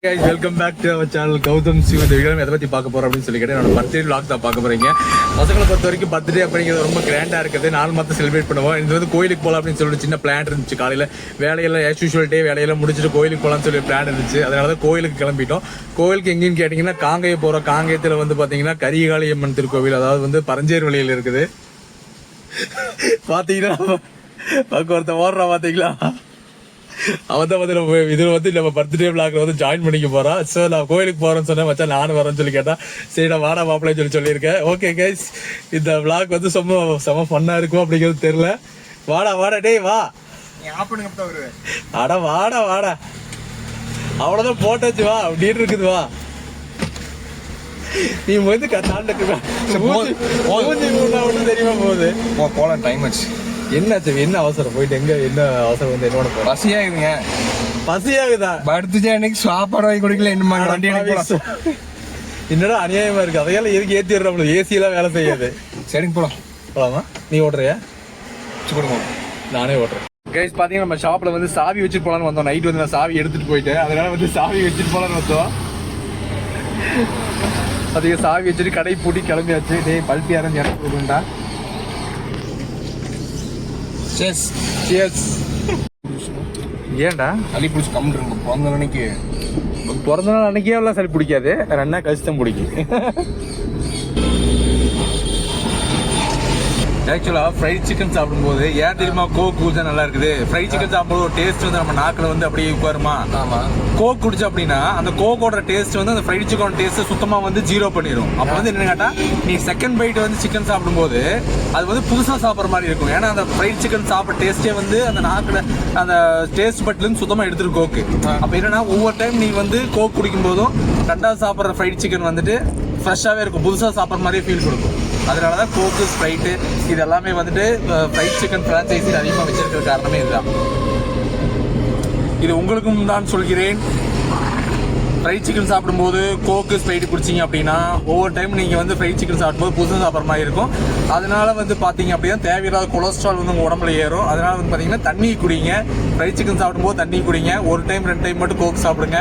guys, welcome back to our channel Gautham சிவ. இந்த video எதை பற்றி பார்க்க போகிறோம் அப்படின்னு சொல்லி கேட்டேன். என்னோட பர்த்டே விளாக் தான் பார்க்க போகிறீங்க. பசங்களை பொறுத்த வரைக்கும் பர்த்டே அப்படிங்கிறது ரொம்ப கிராண்டாக இருக்குது. 4 மாதம் செலிப்ரேட் பண்ணுவோம். இது வந்து கோயிலுக்கு போகலாம் அப்படின்னு சொல்லிட்டு சின்ன பிளான் இருந்துச்சு. காலையில் வேலையெல்லாம் ஆஸ் யூஷுவல் டே வேலையெல்லாம் முடிச்சுட்டு கோயிலுக்கு போகலான்னு சொல்லி பிளான் இருந்துச்சு. அதனால தான் கோயிலுக்கு கிளம்பிட்டோம். கோயிலுக்கு எங்கேன்னு கேட்டிங்கன்னா காங்கேயம் போகிறோம். காங்கேயத்தில் வந்து பார்த்தீங்கன்னா கரிகாளி அம்மன் திருக்கோவில், அதாவது வந்து பரஞ்சேர் வழியில் இருக்குது. பார்த்தீங்கன்னா ஒருத்தன் ஓடுறான் பார்த்தீங்களா, அவன் தான் வந்து நம்ம இதில் வந்து நம்ம பர்த்டே விளாக்ல வந்து ஜாயின் பண்ணிக்க போறான். ஸோ நான் கோயிலுக்கு போறேன்னு சொன்னேன், மச்சான் நானும் வரேன்னு சொல்லி கேட்டான். சரி நான் வாடா மாப்பிள்ளைன்னு சொல்லியிருக்கேன். ஓகே கைஸ், இந்த விளாக் வந்து செம ஃபன்னா இருக்கும் அப்படிங்கிறது தெரியல. வாடா டேய் வா, அட வாடா அவ்வளோதான் போட்டாச்சு, வா அப்படின்னு இருக்குது. வா நீ வந்து தெரியுமா போகுது போலாம், டைம் ஆச்சு. என்ன அவசரம் போயிட்டு என்ன அவசரம் வந்து என்னோட பசியாகுதுங்க. பசியாகுதா? படுத்துச்சா இன்னைக்கு சாப்பாடு வாங்கி குடிக்கல. என்ன வண்டி என்னடா அநியாயமா இருக்கு. அதையெல்லாம் எதுக்கு ஏத்தி விடுறோம்? ஏசி எல்லாம் வேலை செய்யாது. சரிங்க போலாமா? நீ ஓட்டுறியா? கொடுங்க, நானே ஓட்டுறேன். கைஸ் பாத்தீங்கன்னா நம்ம ஷாப்ல வந்து சாவி வச்சுட்டு போலான்னு வந்தோம். நைட் வந்து நான் சாவி எடுத்துட்டு போயிட்டேன். அதனால வந்து சாவி வச்சுட்டு போலான்னு வந்தோம். அதுக்கு சாவி வச்சுட்டு கடை பூட்டி கிளம்பியாச்சு. டேய் பல்ட்டி யாரும் இறக்கி கொடுக்குண்டா. ஏன்டா சளி பிடிச்சி கம்மிட்டு பிறந்த நாள் அன்னைக்கே எல்லாம் சளி பிடிக்காது, 2 நாள் கழிச்சு தான் பிடிக்கும். ஆக்சுவலாக ஃப்ரைட் சிக்கன் சாப்பிடும்போது ஏன் தெரியுமா கோக் குடிச்சா நல்லா இருக்குது? ஃப்ரைட் சிக்கன் சாப்பிடும்போது ஒரு டேஸ்ட் வந்து நம்ம நாக்கில் வந்து அப்படியே உட்காருமா. கோக் குடிச்சா அப்படின்னா அந்த கோக்கோட டேஸ்ட் வந்து அந்த ஃப்ரைட் சிக்கன் டேஸ்ட் சுத்தமாக வந்து 0 பண்ணிடும். அப்போ வந்து என்ன கேட்டால், நீ செகண்ட் பைட் வந்து சிக்கன் சாப்பிடும்போது அது வந்து புதுசாக சாப்பிட்ற மாதிரி இருக்கும். ஏன்னா அந்த ஃப்ரைட் சிக்கன் சாப்பிட்ற டேஸ்ட்டே வந்து அந்த நாக்கில் அந்த டேஸ்ட் பட்லேருந்து சுத்தமாக எடுத்துரும் கோக்கு. அப்போ என்னன்னா ஒவ்வொரு டைம் நீ வந்து கோக் குடிக்கும் போதும் 2வது சாப்பிட்ற ஃப்ரைட் சிக்கன் வந்துட்டு ஃப்ரெஷ்ஷாகவே இருக்கும், புதுசாக சாப்பிட்ற மாதிரியே ஃபீல் கொடுக்கும். அதனால தான் கோக்கு, ஸ்ப்ரைட்டு இது எல்லாமே வந்துட்டு ஃப்ரைட் சிக்கன் ஃப்ரான்ச்சைஸில் அதிகமாக வச்சிருக்கிற காரணமே இதுதான். இது உங்களுக்கும் தான் சொல்கிறேன். ஃப்ரைட் சிக்கன் சாப்பிடும்போது கோக்கு, ஸ்ப்ரைட்டு குடிச்சிங்க அப்படின்னா ஒவ்வொரு டைம் நீங்கள் வந்து ஃப்ரைட் சிக்கன் சாப்பிடும்போது புதுசாக சாப்பிட்ற மாதிரி இருக்கும். அதனால வந்து பார்த்தீங்க அப்படின்னா தேவையில்லாத கொலஸ்ட்ரால் வந்து உங்கள் உடம்புல ஏறும். அதனால வந்து பார்த்தீங்கன்னா தண்ணி குடிங்க. ஃப்ரைட் சிக்கன் சாப்பிடும்போது தண்ணி குடிங்க. 1 டைம் 2 டைம் மட்டும் கோக்கு சாப்பிடுங்க.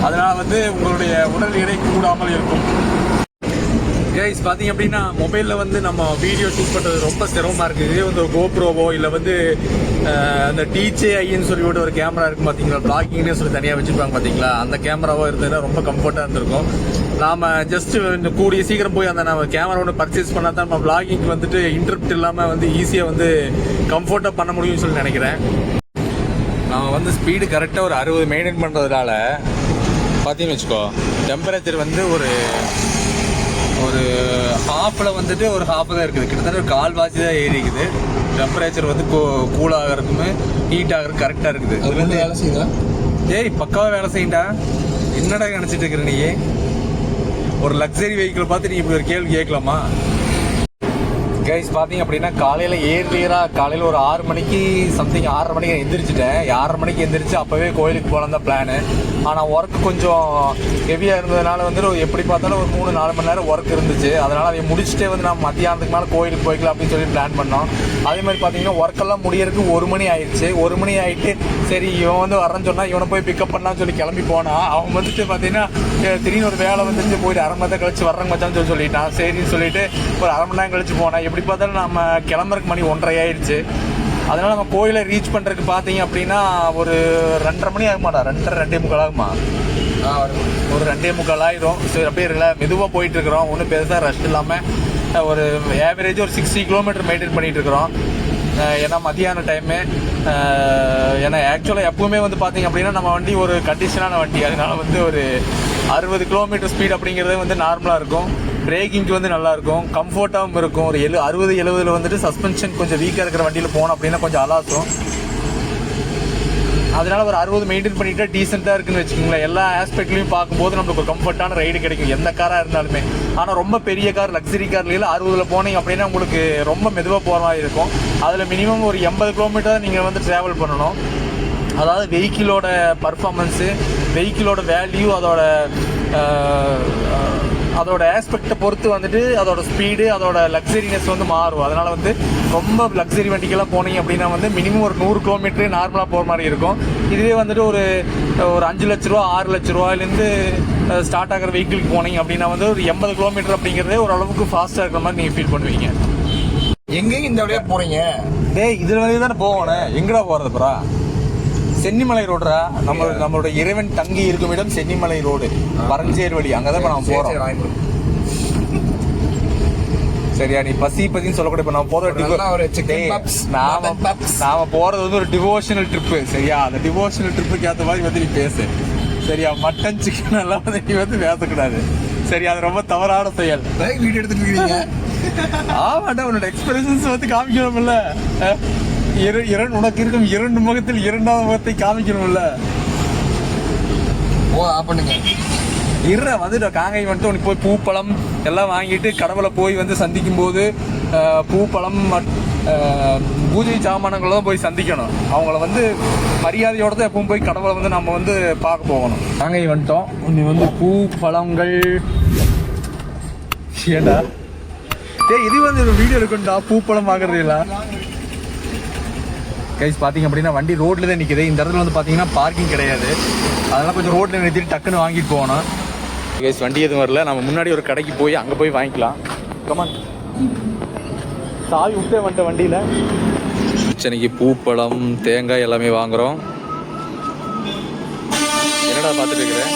அதனால வந்து உங்களுடைய உடல் எடை கூடாமல் இருக்கும். கைஸ் பார்த்தீங்க அப்படின்னா மொபைலில் வந்து நம்ம வீடியோ ஷூட் பண்ணுறது ரொம்ப சிரமமாக இருக்குது. இதே வந்து ஒரு கோப்ரோவோ இல்லை வந்து அந்த DJIன்னு சொல்லி ஒரு கேமரா இருக்கும் பார்த்தீங்களா, பிளாகிங்னே சொல்லி தனியாக வச்சுருப்பாங்க பார்த்தீங்களா, அந்த கேமராவோ இருந்ததுன்னா ரொம்ப கம்ஃபர்ட்டாக இருந்திருக்கும். நாம் ஜஸ்ட் இந்த கூடிய சீக்கிரம் போய் அந்த நம்ம கேமரா ஒன்று பர்ச்சேஸ் பண்ணால் தான் நம்ம பிளாகிங்க்கு வந்துட்டு இன்டர்ப்ட் இல்லாமல் வந்து ஈஸியாக வந்து கம்ஃபர்ட்டாக பண்ண முடியும்னு சொல்லி நினைக்கிறேன். நான் வந்து ஸ்பீடு கரெக்டாக ஒரு 60 மெயின்டைன் பண்ணுறதுனால பார்த்தீங்கன்னு வச்சுக்கோ, டெம்பரேச்சர் வந்து ஒரு ஹாஃபில் வந்துட்டு ஒரு ஹாஃப் தான் இருக்குது. கிட்டத்தட்ட ஒரு 1/4 தான் ஏறி இருக்குது. டெம்பரேச்சர் வந்து கூல் ஆகிறதுக்குமே ஹீட் ஆகிறது கரெக்டாக இருக்குது. அது வந்து வேலை செய்யுதா? ஏய் பக்காவாக வேலை செய்யண்டா. என்னடா நினச்சிட்டு இருக்கிற நீ? ஒரு லக்ஸரி வெஹிக்கிள் பார்த்து நீ இப்படி ஒரு கேள்வி கேட்கலாமா? கைஸ் பார்த்தீங்க அப்படின்னா காலையில் காலையில் ஒரு 6 மணிக்கு சம்திங் 6:30 மணிக்கு எந்திரிச்சிட்டேன். 6:30 மணிக்கு எந்திரிச்சு அப்போவே கோயிலுக்கு போகலாம் தான் பிளானு. ஆனால் ஒர்க் கொஞ்சம் ஹெவியாக இருந்ததுனால வந்து எப்படி பார்த்தாலும் ஒரு 3-4 மணி நேரம் ஒர்க் இருந்துச்சு. அதனால் அதை முடிச்சுட்டே வந்து நம்ம மத்தியானத்துக்கு மேலே கோயிலுக்கு போய்க்கலாம் அப்படின்னு சொல்லி பிளான் பண்ணோம். அதே மாதிரி பார்த்தீங்கன்னா ஒர்க்கெல்லாம் முடியறதுக்கு 1 மணி ஆயிடுச்சு. 1 மணி ஆகிட்டு சரி இவன் வந்து வரேன்னு சொன்னால் இவனை போய் பிக்கப் பண்ணலான்னு சொல்லி கிளம்பி போனான். அவன் வந்துட்டு பார்த்தீங்கன்னா திடீர்னு ஒரு வேலை வந்துட்டு போயிட்டு 1/2 மணி நேரம் கழிச்சு வர்றேங்க மச்சான்னு சொல்லிட்டான். சரின்னு சொல்லிட்டு ஒரு 1/2 மணி நேரம் கழிச்சு போனான். எப்படி பார்த்தாலும் நம்ம கிளம்புறதுக்கு மணி 1:30 ஆயிடுச்சு. அதனால நம்ம கோயிலை ரீச் பண்ணுறதுக்கு பார்த்தீங்க அப்படின்னா ஒரு 2:30 மணி ஆகுமாடா, 2:30-2:45 ஆகுமா, ஒரு 2:45 ஆயிரும். சரி அப்படியே மெதுவாக போயிட்டு இருக்கிறோம். ஒன்றும் பெருசாக ரஷ் இல்லாமல் ஒரு ஆவரேஜ் ஒரு 60 கிலோமீட்டர் மெயின்டைன் பண்ணிட்டு இருக்கிறோம். ஏன்னா மதியான டைமு. ஏன்னா ஆக்சுவலாக எப்பவுமே வந்து பார்த்தீங்க அப்படின்னா நம்ம வண்டி ஒரு கண்டிஷனான வண்டி. அதனால வந்து ஒரு 60 கிலோமீட்டர் ஸ்பீட் அப்படிங்கிறது வந்து நார்மலாக இருக்கும். பிரேக்கிங்க்கு வந்து நல்லாயிருக்கும், கம்ஃபர்ட்டாகவும் இருக்கும். ஒரு 60-70 வந்துட்டு சஸ்பென்ஷன் கொஞ்சம் வீக்காக இருக்கிற வண்டியில் போனோம் அப்படின்னா கொஞ்சம் அலாசும். அதனால ஒரு 60 மெயின்டைன் பண்ணிட்டா டீசெண்டாக இருக்குன்னு வச்சுக்கோங்களேன். எல்லா ஆஸ்பெக்ட்லையும் பார்க்கும்போது நம்மளுக்கு ஒரு கம்ஃபர்ட்டான ரைடு கிடைக்கும், எந்த காராக இருந்தாலுமே. ஆனால் ரொம்ப பெரிய கார், லக்ஸரி கார்லாம் 60 போனீங்க அப்படின்னா உங்களுக்கு ரொம்ப மெதுவாக போகிற மாதிரி இருக்கும். அதில் மினிமம் ஒரு 80 கிலோமீட்டர் நீங்கள் வந்து ட்ராவல் பண்ணணும். அதாவது வெஹிக்கிளோட பர்ஃபார்மன்ஸு, வெஹிக்கிளோட வேல்யூ, அதோட அதோட ஆஸ்பெக்டை பொறுத்து வந்துட்டு அதோட ஸ்பீடு அதோட லக்ஸரினஸ் வந்து மாறும். அதனால வந்து ரொம்ப லக்ஸரி வண்டிக்கெல்லாம் போனீங்க அப்படின்னா வந்து மினிமம் ஒரு 100 கிலோமீட்டர் நார்மலாக போகிற மாதிரி இருக்கும். இதுவே வந்துட்டு ஒரு 5 லட்ச ரூபா 6 லட்ச ரூபாயிலேருந்து ஸ்டார்ட் ஆகிற வெஹிக்கிளுக்கு போனீங்க அப்படின்னா வந்து ஒரு 80 கிலோமீட்டர் அப்படிங்கிறதே ஓரளவுக்கு ஃபாஸ்ட்டாக இருக்கிற மாதிரி நீங்கள் ஃபீல் பண்ணுவீங்க. எங்கேயும் இந்த வழியா போறீங்க? டேய் இதில் வந்து தானே போகணும். எங்கடா போகிறது ப்ரா? சென்னிமலை ரோடுரா. நம்மளோட இறைவன் தங்கி இருக்கும் இடம் சென்னிமலை ரோடு, பரஞ்சேர் வழி. அங்கதான் இப்ப நம்ம போறோம். சரியா? நீ பசின்னு சொல்லக்கூட இப்ப நம்ம நாம போறது வந்து ஒரு டிவோஷனல் ட்ரிப்பு. சரியா? அந்த டிவோஷனல் ட்ரிப்புக்கு ஏற்ற மாதிரி வந்து நீ பேசு. சரியா? மட்டன் சிக்கன் எல்லாம் வந்து நீ வந்து பேசக்கூடாது. சரி, அது ரொம்ப தவறான செயல். வீடியோ எடுத்துட்டு இருக்கீங்க. ஆமாண்டா, உன்னோட எக்ஸ்பிரஷன்ஸ் வந்து காமிக்கணும்ல. உனக்கு இருக்கும் 2 முகத்தில் 2வது முகத்தை காமிக்கணும்ல. வந்துட்டு காங்கை வந்துட்டு உனக்கு போய் பூப்பழம் எல்லாம் வாங்கிட்டு கடவுளை போய் வந்து சந்திக்கும் போது பூப்பழம் பூஜை சாமானங்களை தான் போய் சந்திக்கணும். அவங்கள வந்து மரியாதையோட தான் எப்பவும் போய் கடவுளை வந்து நம்ம வந்து பார்க்க போகணும். காங்கை வந்துட்டோம். நீ வந்து பூ பழங்கள் ஏண்டா இது வந்து ஒரு வீடியோ இருக்குண்டா. பூப்பழம் வாங்குறது இல்லை கைஸ். பார்த்தீங்க அப்படின்னா வண்டி ரோட்ல தான் நிற்குது. இந்த இடத்துல வந்து பார்த்தீங்கன்னா பார்க்கிங் கிடையாது. அதெல்லாம் கொஞ்சம் ரோட்ல நிறுத்திட்டு டக்குன்னு வாங்கிட்டு போகணும் கைஸ். வண்டி எதுவும் வரல. நம்ம முன்னாடி ஒரு கடைக்கு போய் அங்கே போய் வாங்கிக்கலாம். கமான், சாவி விட்டே வந்துட்ட வண்டியில். சென்னைக்கு பூப்பழம் தேங்காய் எல்லாமே வாங்குறோம். என்னடா பார்த்துட்டு இருக்கிறேன்?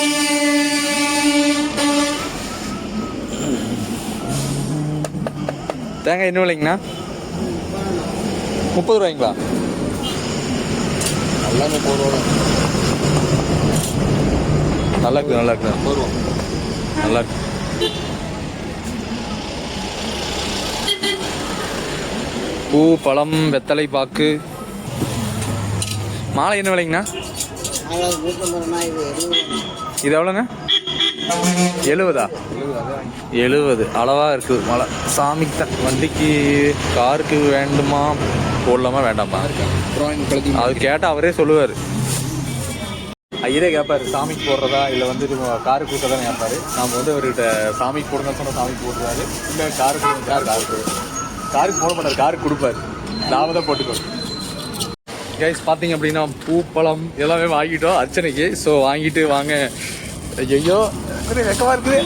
தேங்காய் என்ன விலைங்கண்ணா? 30 ரூபாய்ங்களா? எல்லாமே 4 ரூபா. நல்லா இருக்கு, நல்லா இருக்கு, 4 ரூபா நல்லா இருக்கு. பூ பழம் வெத்தலை பாக்கு. மாலை என்ன விலைங்கண்ணா? இது எவ்வளோங்க? 70 அளவா இருக்கு. மழை சாமிக்கு தான். வண்டிக்கு காருக்கு வேண்டுமா போடலாமா வேண்டாமா அது கேட்டால் அவரே சொல்லுவார். ஐயரே கேட்பாரு சாமிக்கு போடுறதா இல்லை வந்து காருக்கு கூட்டதான் கேட்பாரு. நாம் வந்து அவர்கிட்ட சாமிக்கு போடுங்க சொன்னால் சாமிக்கு போடுறாரு. இல்லை காருக்கு போட மாட்டார், காருக்கு கொடுப்பாரு. நாம தான் போட்டுக்கோ. கைஸ் பார்த்தீங்க அப்படின்னா பூப்பழம் எல்லாமே வாங்கிட்டோம் அர்ச்சனைக்கு. ஸோ வாங்கிட்டு வாங்க. ஐயோ வெக்கமா இருக்குது.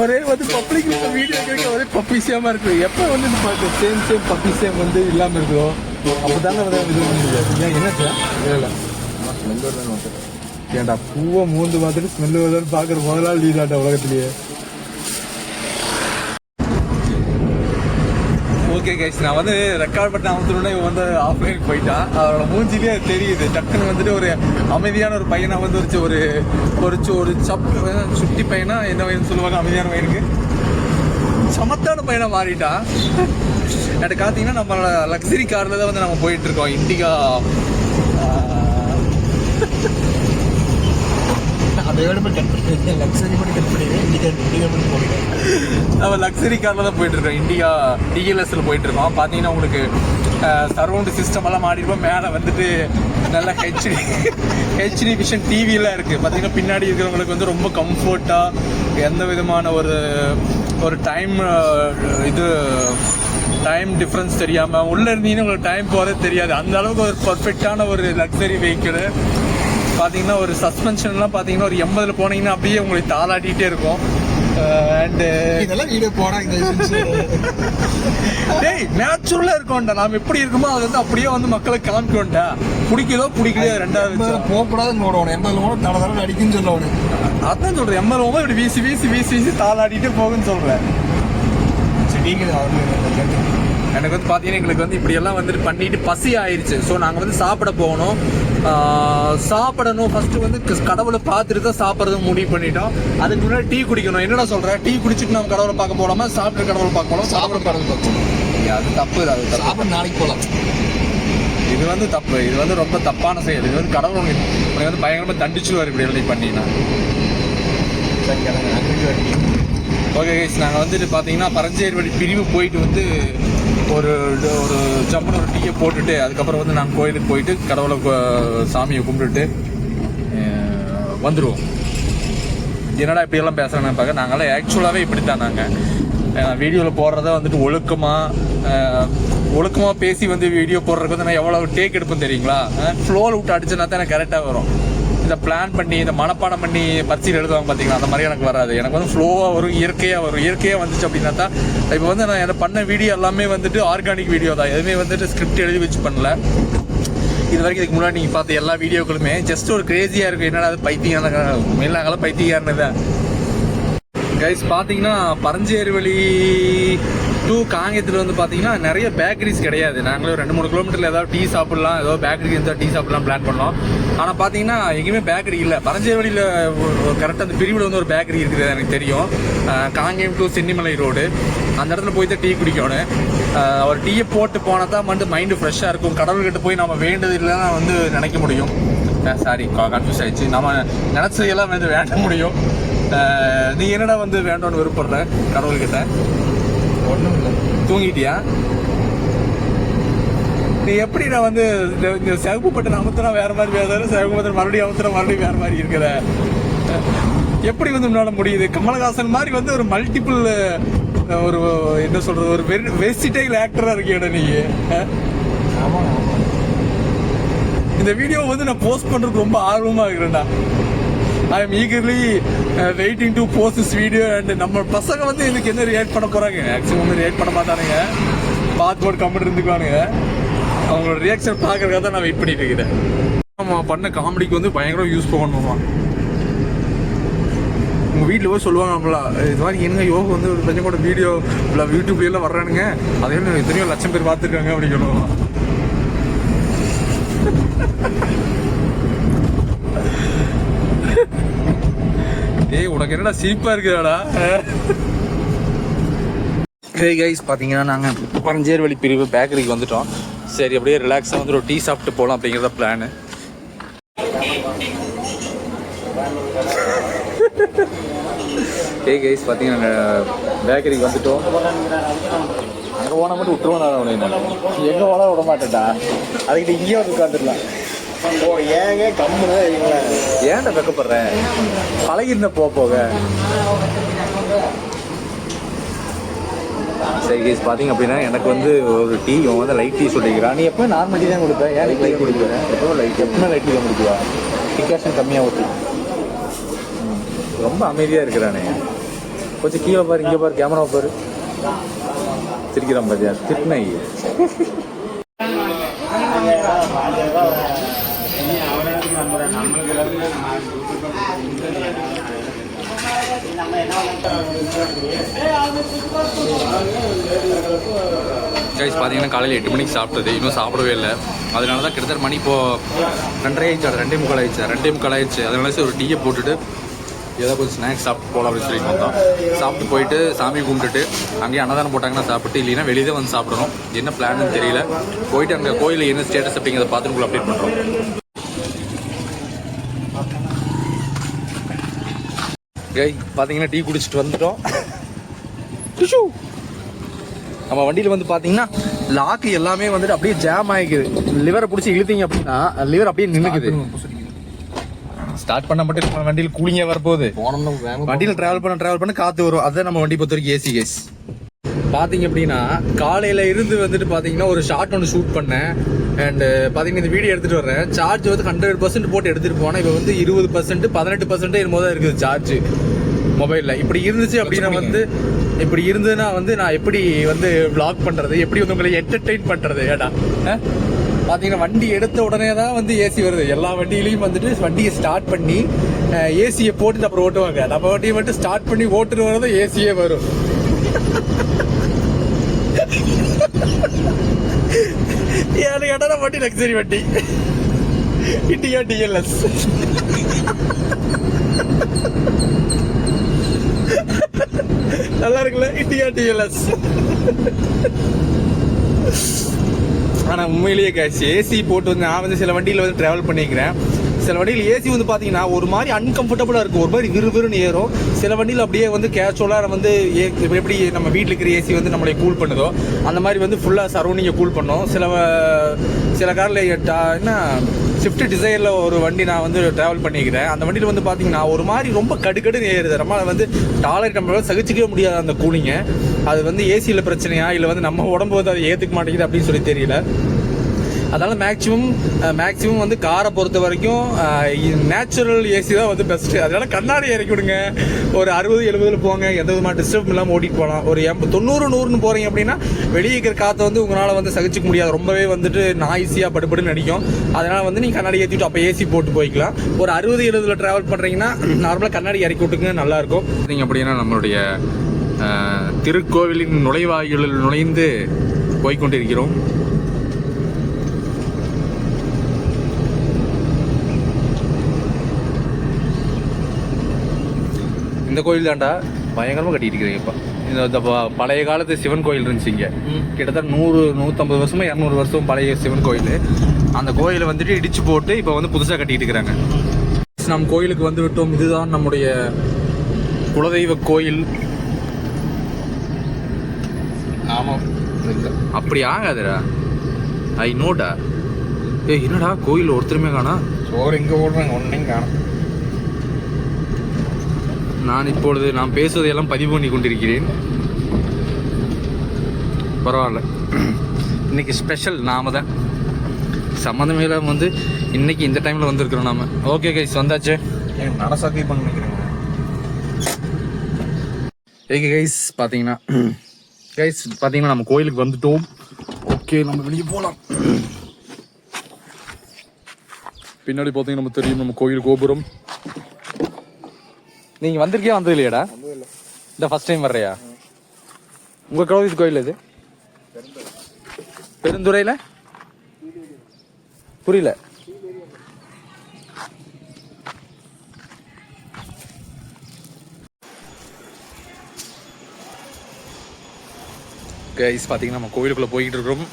ஒரே வந்து பப்ளிக் வீடியோ கேட்க ஒரே பப்பிசியமா இருக்கு. எப்போ வந்து சேம் பப்பிசியம் வந்து இல்லாமல் இருக்குதோ அப்போதானே வந்து இது பண்ண முடியாது. என்ன ஏன்டா பூவை மூந்து பார்த்துட்டு ஸ்மெல் வருதான்னு பார்க்குற முதலாள் நீதாண்டா உலகத்திலேயே. ஓகே கைஸ், நான் வந்து ரெக்கார்ட் பண்ண அமுத்துனோடனே இவன் வந்து ஆஃப்லைனுக்கு போயிட்டான். அவரோட மூஞ்சிலேயே தெரியுது. டக்குன்னு வந்துட்டு ஒரு அமைதியான ஒரு பையனை வந்து ஒரு சுட்டி பையனா என்ன பையன் சொல்லுவாங்க, அமைதியான பையனுக்கு சமத்தான பையனை மாறிட்டான். எனக்கு பார்த்தீங்கன்னா நம்மளோட லக்ஸரி காரில் தான் வந்து நம்ம போயிட்டு இருக்கோம். இண்டிகா நம்ம லக்ஸரி காரில் தான் போயிட்டு இருக்கோம். இண்டிகா டிஎல்எஸ்ல போயிட்டு இருக்கோம். பார்த்தீங்கன்னா உங்களுக்கு சரௌண்ட் சிஸ்டம் எல்லாம் மாறிடுவோம். மேலே வந்துட்டு நல்ல ஹெச்டி விஷன் டிவியெல்லாம் இருக்குது. பார்த்தீங்கன்னா பின்னாடி இருக்கிறவங்களுக்கு வந்து ரொம்ப கம்ஃபர்ட்டாக எந்த விதமான ஒரு டைம் டிஃப்ரென்ஸ் தெரியாமல் உள்ளே இருந்தீங்கன்னா உங்களுக்கு டைம் போகிறதே தெரியாது. அந்த அளவுக்கு ஒரு பர்ஃபெக்டான ஒரு லக்ஸரி வெஹிக்கிள். பார்த்தீங்கன்னா ஒரு சஸ்பென்ஷன்லாம் பார்த்தீங்கன்னா ஒரு 80 போனீங்கன்னா அப்படியே உங்களுக்கு தாளாட்டிகிட்டே இருக்கும். அண்டு இதெல்லாம் வீடியோ போடாங்க. டேய் நேச்சுரலாக இருக்கும்டா. நாம் எப்படி இருக்குமோ அது வந்து அப்படியே வந்து மக்களுக்கு காமிக்கோண்டா. பிடிக்குதோ பிடிக்கலையோ ரெண்டாவது போகக்கூடாதுன்னு போடுவோம். 80 தடவை அடிக்குன்னு சொல்லுவோம். அதான் சொல்கிறேன். 80 இப்படி வீசி தாளாட்டிகிட்டே போகுன்னு சொல்கிறேன். எனக்கு வந்து பார்த்தீங்கன்னா எங்களுக்கு வந்து இப்படியெல்லாம் வந்துட்டு பண்ணிட்டு பசி ஆயிடுச்சு. ஸோ நாங்கள் வந்து சாப்பிட போகணும். சாப்பிடணும் ஃபர்ஸ்ட் வந்து கடவுளை பார்த்துட்டு தான் சாப்பிட்றது முடிவு பண்ணிட்டோம். அதுக்கு முன்னாடி டீ குடிக்கணும். என்னடா சொல்கிறேன்? டீ குடிச்சிட்டு நம்ம கடவுளை பார்க்க போகலாமா? சாப்பிட்டு கடவுளை பார்க்க போகலாம். சாப்பிட அது தப்பு. அது நாளைக்கு போகலாம். இது வந்து தப்பு. இது வந்து ரொம்ப தப்பான செயல். இது வந்து கடவுள் உனக்கு வந்து பயங்கரமாக தண்டிச்சுடுவார் இப்படி எழுதி பண்ணிங்கன்னா. ஓகே கைஸ், நாங்கள் வந்துட்டு பார்த்தீங்கன்னா பரஞ்சேரி வழி பிரிவு போயிட்டு வந்து ஒரு ஒரு ஜம்முன்னு ஒரு டீயை போட்டுட்டு அதுக்கப்புறம் வந்து நாங்கள் கோயிலுக்கு போயிட்டு கடவுளை சாமியை கும்பிட்டுட்டு வந்துடுவோம். என்னடா இப்படியெல்லாம் பேசுகிறேன்னு பார்க்க, நாங்களாம் ஆக்சுவலாகவே இப்படி தான். நாங்கள் வீடியோவில் போடுறத வந்துட்டு ஒழுக்கமாக பேசி வந்து வீடியோ போடுறதுக்கு வந்து நான் எவ்வளோ டேக் எடுப்பேன் தெரியுங்களா? ஃப்ளோவில் விட்டு அடிச்சுனா தான் எனக்கு கரெக்டாக வரும். இதை பிளான் பண்ணி இதை மனப்பாடம் பண்ணி பரிசையில் எழுதுவாங்க பார்த்தீங்களா, அந்த மாதிரி எனக்கு வராது. எனக்கு வந்து ஃப்ளோவாக வரும், இயற்கையாக வரும். இயற்கையாக வந்துச்சு அப்படின்னா தான் இப்போ வந்து நான் என்ன பண்ண வீடியோ எல்லாமே வந்துட்டு ஆர்கானிக் வீடியோ தான். எதுவுமே வந்துட்டு ஸ்கிரிப்ட் எழுதி வச்சு பண்ணல. இது வரைக்கும் இதுக்கு முன்னாடி நீங்கள் பார்த்த எல்லா வீடியோக்களுமே ஜஸ்ட் ஒரு கிரேஸியாக இருக்கும். என்னடா அது பைத்தியக்கான மேலாங்கலாம் பைத்தியக்காரனது. கைஸ் பார்த்தீங்கன்னா பரஞ்சேரிவழி டு காங்கேயத்தில் வந்து பார்த்தீங்கன்னா நிறைய பேக்கரிஸ் கிடையாது. நாங்களும் 2-3 கிலோமீட்டரில் ஏதாவது டீ சாப்பிட்லாம், ஏதோ பேக்கரி இருந்தால் டீ சாப்பிட்லாம் பிளான் பண்ணோம். ஆனால் பார்த்தீங்கன்னா எங்கேயுமே பேக்கரி இல்லை. பரஞ்சேரிவழியில் கரெக்டாக அந்த பிரிவில் வந்து ஒரு பேக்கரி இருக்குது எனக்கு தெரியும். காங்கேயம் டு சென்னிமலை ரோடு அந்த இடத்துல போய் தான் டீ குடிக்கணும். ஒரு டீயை போட்டு போனால் தான் வந்து மைண்டு ஃப்ரெஷ்ஷாக இருக்கும். கடவுள்கிட்ட போய் நம்ம வேண்டது இல்லைன்னா வந்து நினைக்க முடியும். சாரி கன்ஃபியூஸ் ஆயிடுச்சு. நம்ம நினச்சதெல்லாம் வந்து வேண்ட முடியும். நீ என்னடா வந்து வேண்டாம்னு விருப்பப்படுற கடவுள்கிட்ட? ஒன்றும் இல்லை. தூங்கிட்டியா? நீ எப்படி நான் வந்து இந்த சிவப்பு பட்டன் அமுத்தினா வேற மாதிரி பேசுற, சிவப்பு பட்டன் மறுபடியும் அமுத்தினா மறுபடியும் வேற மாதிரி இருக்கிற, எப்படி வந்து உன்னால முடியுது? கமலஹாசன் மாதிரி வந்து ஒரு மல்டிபிள் ஒரு என்ன சொல்றது, ஒரு வெர்சிடைல் ஆக்டரா இருக்கியடா நீ. இந்த வீடியோ வந்து நான் போஸ்ட் பண்றதுக்கு ரொம்ப ஆர்வமா இருக்கிறேன்டா. I am eagerly waiting to post this video. And நம்ம பசங்க வந்து இதுக்கு என்ன ரியாக்ட் பண்ண போறாங்க? மேக்ஸிமம் வந்து ரியாக்ட் பண்ண மாட்டானுங்க, பார்த்து போட்டு கமெண்ட் இருந்துக்குவானுங்க. அவங்களோட ரியாக்ஷன் பார்க்கறதுக்காக தான் நான் வெயிட் பண்ணிட்டு இருக்கிறேன். நம்ம பண்ண காமெடிக்கு வந்து பயங்கரம் யூஸ் பண்ணணுமா? உங்கள் வீட்டில் போய் சொல்லுவாங்க நம்மளா, இது மாதிரி என்ன யோகா வந்து ஒரு கொஞ்சம் கூட வீடியோ யூடியூப்லாம் வர்றானுங்க, அதே எத்தனையோ லட்சம் பேர் பார்த்துருக்காங்க அப்படி சொல்லுவோம். ஏய் உனக்கு என்னடா சிரிப்பா இருக்குதாடா? கைஸ் பார்த்தீங்கன்னா நாங்கள் பரஞ்சேரிவழி பிரிவு பேக்கரிக்கு வந்துட்டோம். சரி அப்படியே ரிலாக்ஸாக வந்து ஒரு டீ சாப்பிட்டு போகலாம் அப்படிங்கிறத பிளானு. கைஸ் பார்த்தீங்கன்னா பேக்கரிக்கு வந்துட்டோம். அங்கே போனால் மட்டும் விட்டுருவோம். நான் எங்கே போனால் விட மாட்டேன்டா. அதுக்கிட்ட இங்கேயே வந்து உட்காந்துடலாம். ஏங்க கம்முன்னு ஏன்டா வெக்கப்படுறேன்? பழகிருந்த போக. சரி கேஸ் பார்த்தீங்க அப்படின்னா எனக்கு வந்து ஒரு டீ, இவன் வந்து லைட் டீ சொல்லிக்கிறான். நீ எப்போ நார்மல் டீ தான் கொடுப்பேன், ஏன் லைட் கொடுக்குறேன்? எப்போ எப்பவுமே லைட் டீ தான் கொடுக்குவா. டிகாஷன் கம்மியாக ஊற்றி. ரொம்ப அமைதியாக இருக்கிறானே. கொஞ்சம் கீழே பாரு, இங்கே பாரு, கேமரா பாரு. சிரிக்கிறான் பாத்தியா? திட்டினாய். கைஸ் பார்த்தீங்கன்னா காலையில் 8 மணிக்கு சாப்பிட்டது, இன்னும் சாப்பிடவே இல்லை. அதனால தான் கிட்டத்தட்ட மணி இப்போது 2:30 ஆயிடுச்சு, 2:45 ஆயிடுச்சு. அதனால சரி ஒரு டீயை போட்டுட்டு ஏதோ கொஞ்சம் ஸ்நாக்ஸ் சாப்பிட்டு போகலாம் அப்படின்னு சொல்லிட்டு வந்தோம். சாப்பிட்டு போயிட்டு சாமி கும்பிட்டுட்டு அங்கேயே அன்னதானம் போட்டாங்கன்னா சாப்பிட்டு, இல்லைன்னா வெளியே தான் வந்து சாப்பிடணும். என்ன பிளான்னு தெரியல. போயிட்டு அங்கே கோயிலில் என்ன ஸ்டேட்டஸ் அப்படிங்கிறத பார்த்துட்டு உங்களை அப்டேட் பண்ணுறோம். பார்த்தீங்கன்னா டீ குடிச்சிட்டு வந்துட்டோம். நம்ம வண்டியில் வந்து பார்த்தீங்கன்னா லாக்கு எல்லாமே வந்துட்டு அப்படியே ஜாம் ஆகிக்குது. லிவரை பிடிச்சி இழுத்தீங்க அப்படின்னா லிவர் அப்படியே நின்றுக்குது. ஸ்டார்ட் பண்ண மட்டும் நம்ம வண்டியில் கூலிங்கே வரப்போகுது. வண்டியில் ட்ராவல் பண்ண காற்று வரும். அதுதான் நம்ம வண்டி பொறுத்த வரைக்கும் ஏசி கேஸ். பார்த்தீங்க அப்படின்னா காலையில் இருந்து வந்துட்டு பார்த்தீங்கன்னா ஒரு ஷார்ட் ஒன்று ஷூட் பண்ணேன். அண்டு பார்த்தீங்கன்னா இந்த வீடியோ எடுத்துகிட்டு வரேன். சார்ஜ் வந்து 100% போட்டு எடுத்துகிட்டு போனேன். இப்போ வந்து 20%, 18% என்னமோ தான் இருக்குது சார்ஜ் மொபைலில். இப்படி இருந்துச்சு அப்படின்னா வந்து இப்படி இருந்ததுன்னா வந்து நான் எப்படி வந்து வ்ளாக் பண்ணுறது, எப்படி வந்து உங்களை என்டர்டெயின் பண்ணுறது? ஏடா பார்த்தீங்கன்னா வண்டி எடுத்த உடனே தான் வந்து ஏசி வருது. எல்லா வண்டியிலையும் வந்துட்டு வண்டியை ஸ்டார்ட் பண்ணி ஏசியை போட்டுட்டு அப்புறம் ஓட்டுவாங்க. நம்ம வண்டியை மட்டும் ஸ்டார்ட் பண்ணி ஓட்டுட்டு வரதும் ஏசியே வரும். ஏன்னு கேட்டா வண்டி லக்ஸரி வண்டி, இண்டிகா டிஎல்எஸ். நல்லா இருக்குல்ல இண்டிகா டிஎல்எஸ். ஆனால் உண்மையிலேயே கேட்சி ஏசி போட்டு வந்து நான் வந்து சில வண்டியில் வந்து ட்ராவல் பண்ணிக்கிறேன். சில வண்டியில் ஏசி வந்து பார்த்தீங்கன்னா ஒரு மாதிரி அன்கம்ஃபர்டபுளாக இருக்கும், ஒரு மாதிரி விறுவிறுன்னு ஏறும். சில வண்டியில் அப்படியே வந்து கேஷுவலாக வந்து எப்படி நம்ம வீட்டில் இருக்கிற ஏசி வந்து நம்மளை கூல் பண்ணுதோ அந்த மாதிரி வந்து ஃபுல்லாக சரௌண்டிங்கை கூல் பண்ணும். சில காரில் என்ன ஸ்விஃப்ட் டிசைரில் ஒரு வண்டி நான் வந்து ட்ராவல் பண்ணிக்கிறேன். அந்த வண்டியில் வந்து பார்த்தீங்கன்னா ஒரு மாதிரி ரொம்ப கடுக்கடுன்னு ஏறுது. நம்ம வந்து டாலரேட் நம்மளால சகிச்சிக்கவே முடியாது அந்த கூலிங்கை. அது வந்து ஏசியில் பிரச்சனையா இல்லை வந்து நம்ம உடம்பு வந்து அதை ஏற்றுக்க மாட்டேங்குது அப்படின்னு சொல்லி தெரியல. அதனால் மேக்ஸிமம் வந்து காரை பொறுத்த வரைக்கும் நேச்சுரல் ஏசி தான் வந்து பெஸ்ட்டு. அதனால் கண்ணாடி இறக்கி விடுங்க, ஒரு 60-70 போங்க, எந்த விதமான டிஸ்டர்ப் இல்லாமல் ஓட்டிட்டு போகலாம். ஒரு 90-100 போகிறீங்க அப்படின்னா வெளியே இருக்கிற காற்றை வந்து உங்களால் வந்து சகிச்சிக்க முடியாது, ரொம்பவே வந்துட்டு நாய்ஸியாக படுபடுன்னு நடிக்கும். அதனால் வந்து நீங்கள் கண்ணாடி ஏற்றிட்டு அப்போ ஏசி போட்டு போய்க்கலாம். ஒரு 60-70 ட்ராவல் பண்ணுறீங்கன்னா நார்மலாக கண்ணாடி இறக்கி விட்டுங்க, நல்லாயிருக்கும். நீங்கள் அப்படின்னா நம்மளுடைய திருக்கோவிலின் நுழைவாயிலில் நுழைந்து போய்கொண்டிருக்கிறோம். இந்த கோயில் தாண்டா பயங்கரமாக கட்டிட்டு இருக்கிறீங்கப்பா. இந்த பழைய காலத்து சிவன் கோயில் இருந்துச்சு இங்கே, கிட்டத்தட்ட 100-150 வருஷமோ 200 வருஷம் பழைய சிவன் கோயில். அந்த கோயிலை வந்துட்டு இடிச்சு போட்டு இப்போ வந்து புதுசாக கட்டிட்டு இருக்கிறாங்க. நம் கோயிலுக்கு வந்து விட்டோம். இதுதான் நம்முடைய குலதெய்வ கோயில். ஆமாம், அப்படி ஆகாதுடா, ஐ நோடா. என்னடா கோயில் ஒருத்தருமே காணா, சோறு எங்கே ஓடுறாங்க, ஒன்றையும் காணும். நான் பேசுவதையெல்லாம் பதிவு பண்ணி கொண்டிருக்கிறேன். பரவாயில்ல, இன்னைக்கு ஸ்பெஷல் நாம தான். சம்மந்தமே இல்லாமல் வந்து இன்னைக்கு இந்த டைமில் வந்திருக்கிறோம் நாம. ஓகே கைஸ், வந்தாச்சு. நடசாக்கி பண்ண நினைக்கிறேங்க. ஓகே கைஸ், பார்த்தீங்கன்னா நம்ம கோயிலுக்கு வந்துட்டோம். ஓகே, நம்ம வெளியே போகலாம். பின்னாடி பார்த்தீங்கன்னா நம்ம தெரியும் நம்ம கோயில் கோபுரம். நீங்க வந்திருக்கே வந்தது இல்லையாடா? இந்த ஃபர்ஸ்ட் டைம் வர்றியா? உங்க குலதெய்வ கோயில் இது பெருந்துறையில? புரியல. கைஸ், பாத்தீங்கன்னா நம்ம கோயிலுக்குள்ள போயிட்டு இருக்கிறோம்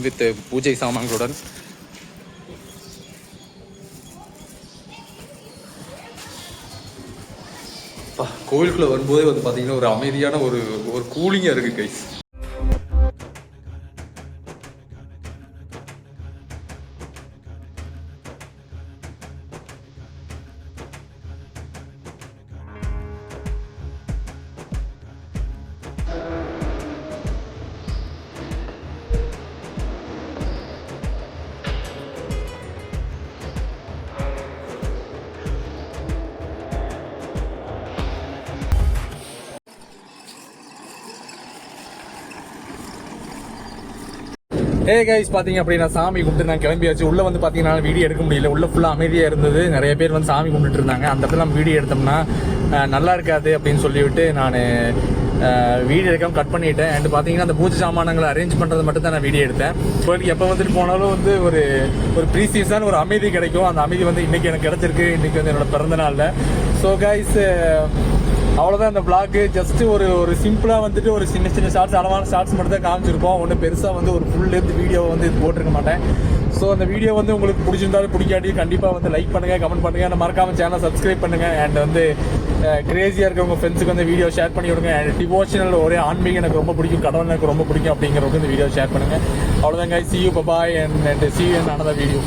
வித் பூஜை சாமான்களுடன். கோயிலுக்குள்ள வரும்போதே வந்து பாத்தீங்கன்னா ஒரு அமைதியான ஒரு கூலிங்கா இருக்கு கைஸ். கைஸ், பார்த்தீங்க அப்படின்னா சாமி கும்பிட்டு நான் கிளம்பியாச்சு. உள்ளே வந்து பார்த்தீங்கன்னா வீடியோ எடுக்க முடியல, உள்ளே ஃபுல்லாக அமைதியாக இருந்தது. நிறைய பேர் வந்து சாமி கும்பிட்டு இருந்தாங்க. அந்த இடத்துல நம்ம வீடியோ எடுத்தோம்னா நல்லா இருக்காது அப்படின்னு சொல்லிவிட்டு நான் வீடியோ எடுக்காமல் கட் பண்ணிட்டேன். அண்ட் பார்த்தீங்கன்னா அந்த பூஜை சாமானங்களை அரேஞ்ச் பண்ணுறது மட்டும் தான் நான் வீடியோ எடுத்தேன். கோயிலுக்கு எப்போ வந்துட்டு போனாலும் வந்து ஒரு ப்ரீசியஸான ஒரு அமைதி கிடைக்கும். அந்த அமைதி வந்து இன்றைக்கி எனக்கு கிடச்சிருக்கு. இன்றைக்கி வந்து என்னோட பிறந்த நாளில். ஸோ கைஸ், அவ்வளோதான் இந்த பிளாக். ஜஸ்ட் ஒரு சிம்பிளாக வந்துட்டு ஒரு சின்ன ஷார்ட்ஸ், அளவான ஷார்ட்ஸ் மட்டும் தான் காமிச்சிருப்போம். ஒன்றும் பெருசாக வந்து ஒரு ஃபுல் லென்த் வீடியோ வந்து இது போட்டிருக்க மாட்டேன். ஸோ அந்த வீடியோ வந்து உங்களுக்கு பிடிச்சிருந்தாலும் பிடிக்காட்டி கண்டிப்பாக வந்து லைக் பண்ணுங்கள், கமெண்ட் பண்ணுங்கள், அந்த மறக்காமல் சேனல் சப்ஸ்கிரைப் பண்ணுங்கள். அண்ட் வந்து கிரேசியாக இருக்க உங்கள் ஃப்ரெண்ட்ஸுக்கு வந்து வீடியோ ஷேர் பண்ணி விடுங்க. அண்ட் டிவோஷனல் ஒரே ஆன்மீகம் எனக்கு ரொம்ப பிடிக்கும், கடவுள் எனக்கு ரொம்ப பிடிக்கும் அப்படிங்கிறவங்க இந்த வீடியோ ஷேர் பண்ணுங்கள். அவ்வளோதான் guys, see you, bye bye, and see you in another video.